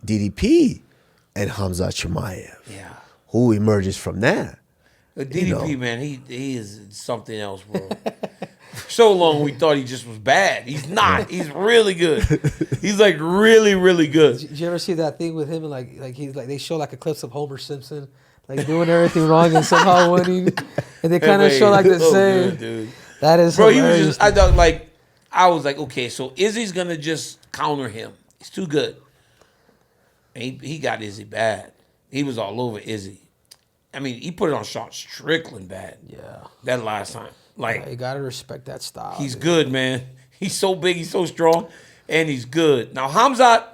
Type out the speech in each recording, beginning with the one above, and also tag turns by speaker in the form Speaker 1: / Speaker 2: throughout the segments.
Speaker 1: DDP and Hamzat Chimaev.
Speaker 2: Yeah.
Speaker 1: Who emerges from that?
Speaker 2: DDP, man, he is something else, bro. For so long we thought he just was bad. He's not. He's really good. He's like really, really good.
Speaker 3: Did you ever see that thing with him? And like he's like they show like a clips of Homer Simpson like doing everything wrong and somehow winning, and they kind of show like the same.
Speaker 2: Good, dude.
Speaker 3: That is
Speaker 2: bro.
Speaker 3: Hilarious.
Speaker 2: He was just. I was like, okay, so Izzy's gonna just counter him. He's too good. And he got Izzy bad. He was all over Izzy. I mean, he put it on Sean Strickland bad.
Speaker 3: Yeah.
Speaker 2: That last time. Like,
Speaker 3: you gotta respect that style.
Speaker 2: He's good, man. He's so big, he's so strong, and he's good. Now, Hamzat,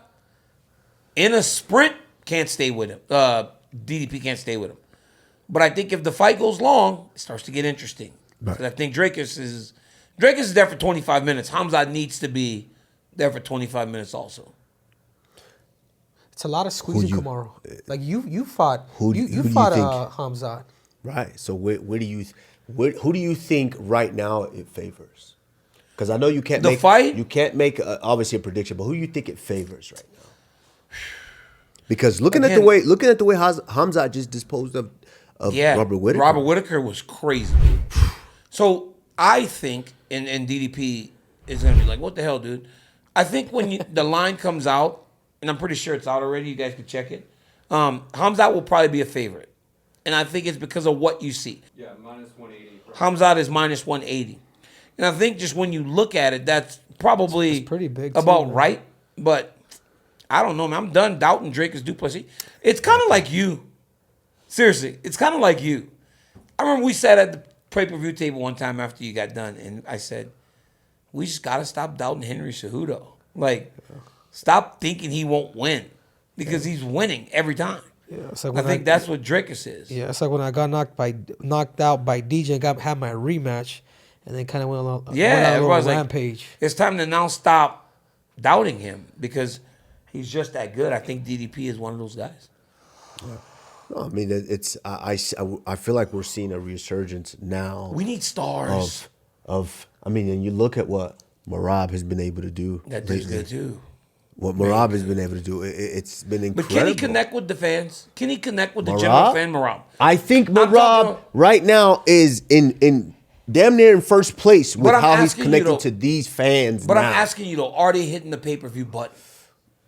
Speaker 2: in a sprint, can't stay with him. DDP can't stay with him. But I think if the fight goes long, it starts to get interesting. Because I think Dricus is there for 25 minutes. Hamzat needs to be there for 25 minutes also.
Speaker 3: It's a lot of squeezing tomorrow. Like you fought Hamzat.
Speaker 1: Right. So who do you think right now it favors? Because I know you can't make obviously a prediction, but who do you think it favors right now? Because looking at the way Hamzat just disposed of Robert Whittaker.
Speaker 2: Robert Whittaker was crazy. So I think, and DDP is gonna be like, what the hell, dude? I think when the line comes out, and I'm pretty sure it's out already, you guys can check it. Hamzat will probably be a favorite. And I think it's because of what you see.
Speaker 4: Yeah, minus 180.
Speaker 2: Hamzat is minus 180. And I think just when you look at it, that's probably
Speaker 3: it's pretty big
Speaker 2: about
Speaker 3: too,
Speaker 2: right. But I don't know, man. I'm done doubting Dricus Plessis. It's kind of like you. Seriously, it's kind of like you. I remember we sat at the pay-per-view table one time after you got done, and I said, we just got to stop doubting Henry Cejudo. Like, stop thinking he won't win because he's winning every time.
Speaker 3: Yeah, it's like
Speaker 2: I think that's what Dricus is.
Speaker 3: Yeah, it's like when I got knocked out by DJ and had my rematch, and then kind of went on a little rampage.
Speaker 2: Like, it's time to now stop doubting him because he's just that good. I think DDP is one of those guys.
Speaker 1: Yeah. No, I mean, I feel like we're seeing a resurgence now.
Speaker 2: We need stars.
Speaker 1: I mean, and you look at what Merab has been able to do.
Speaker 2: That dude's good too.
Speaker 1: What Merab has been able to do, it's been incredible.
Speaker 2: But can he connect with the fans? Can he connect with the general fan, Merab?
Speaker 1: I think Merab right now is in damn near in first place with how he's connecting to these fans.
Speaker 2: But I'm asking you though, are they hitting the pay-per-view button?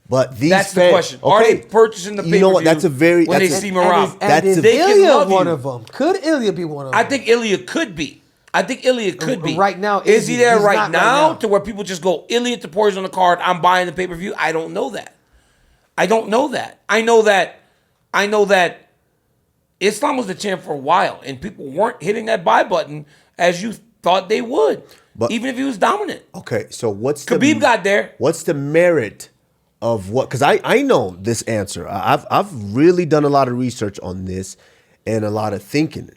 Speaker 1: But these
Speaker 2: that's
Speaker 1: fans,
Speaker 2: the question. Okay, are they purchasing the pay-per-view?
Speaker 1: You know what? That's a very
Speaker 2: when they see Merab.
Speaker 3: Is Ilya one of them? Could Ilya be one of them?
Speaker 2: I think Ilya could be.
Speaker 3: Right now.
Speaker 2: Is he there right now to where people just go, Ilya Tapore's on the card, I'm buying the pay-per-view? I don't know that. I know that Islam was the champ for a while, and people weren't hitting that buy button as you thought they would, but even if he was dominant.
Speaker 1: Okay, so
Speaker 2: Khabib got there.
Speaker 1: What's the merit of what? Because I know this answer. I've really done a lot of research on this and a lot of thinking.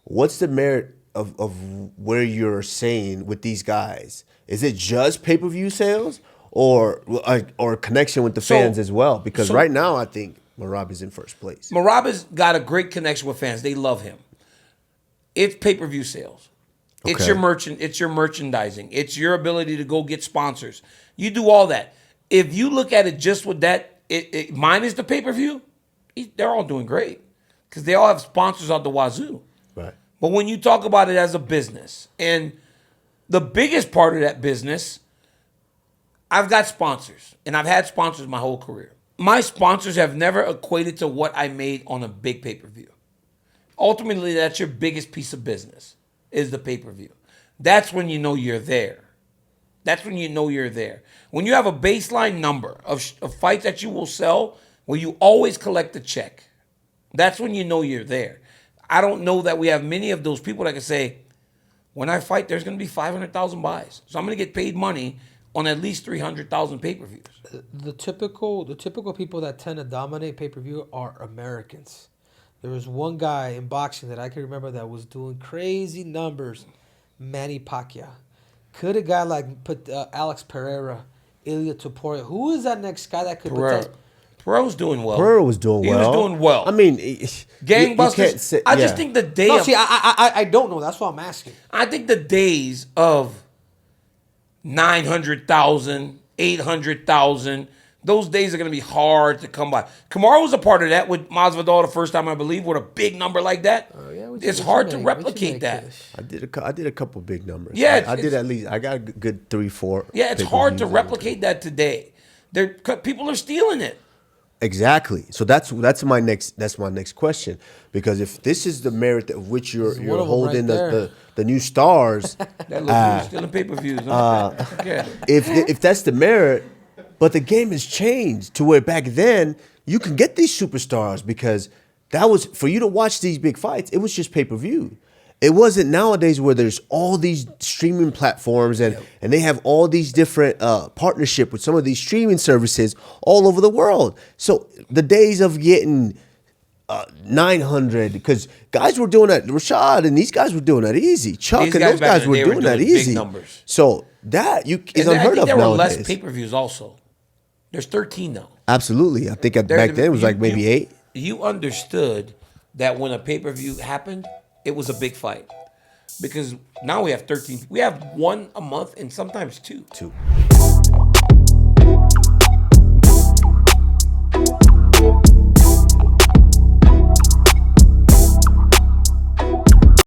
Speaker 1: What's the merit of where you're saying with these guys? Is it just pay-per-view sales or connection with the fans as well? Because right now I think Merab is in first place.
Speaker 2: Merab has got a great connection with fans. They love him. It's pay-per-view sales. Okay. It's your merchandising. It's your ability to go get sponsors. You do all that. If you look at it just with that, minus the pay-per-view, they're all doing great because they all have sponsors out the wazoo.
Speaker 1: Right.
Speaker 2: But when you talk about it as a business, and the biggest part of that business, I've got sponsors, and I've had sponsors my whole career. My sponsors have never equated to what I made on a big pay-per-view. Ultimately, that's your biggest piece of business, is the pay-per-view. That's when you know you're there. When you have a baseline number of fights that you will sell, where you always collect the check, that's when you know you're there. I don't know that we have many of those people that can say, when I fight, there's going to be 500,000 buys. So I'm going to get paid money on at least 300,000 pay-per-views.
Speaker 3: The typical people that tend to dominate pay-per-view are Americans. There was one guy in boxing that I can remember that was doing crazy numbers, Manny Pacquiao. Could a guy like put Alex Pereira, Ilya Tapore, who is that next guy that could put
Speaker 2: Pereira was doing well.
Speaker 1: He was doing well. I mean,
Speaker 2: gangbusters. I just think the day.
Speaker 3: No, I don't know. That's why I'm asking.
Speaker 2: I think the days of 900,000, 800,000, Those days are going to be hard to come by. Kamaru was a part of that with Masvidal the first time, I believe, with a big number like that. It's hard to replicate that.
Speaker 1: I did a couple big numbers.
Speaker 2: Yeah,
Speaker 1: I did at least. I got a good 3-4.
Speaker 2: Yeah, it's hard to replicate that today. People are stealing it.
Speaker 1: Exactly. So that's my next question, because if this is the merit of which you're holding the new stars,
Speaker 2: That looks stealing pay-per-views. Okay.
Speaker 1: if that's the merit, but the game has changed to where back then you can get these superstars, because that was for you to watch these big fights. It was just pay-per-view. It wasn't nowadays where there's all these streaming platforms and they have all these different partnership with some of these streaming services all over the world. So the days of getting 900, because guys were doing that, Rashad and these guys were doing that easy. Chuck and those guys were doing that easy.
Speaker 2: Big numbers.
Speaker 1: So that is unheard of nowadays.
Speaker 2: There were less pay-per-views also. There's 13 now.
Speaker 1: Absolutely. I think back then it was like maybe 8.
Speaker 2: You understood that when a pay-per-view happened, it was a big fight. Because now we have 13. We have one a month and sometimes two.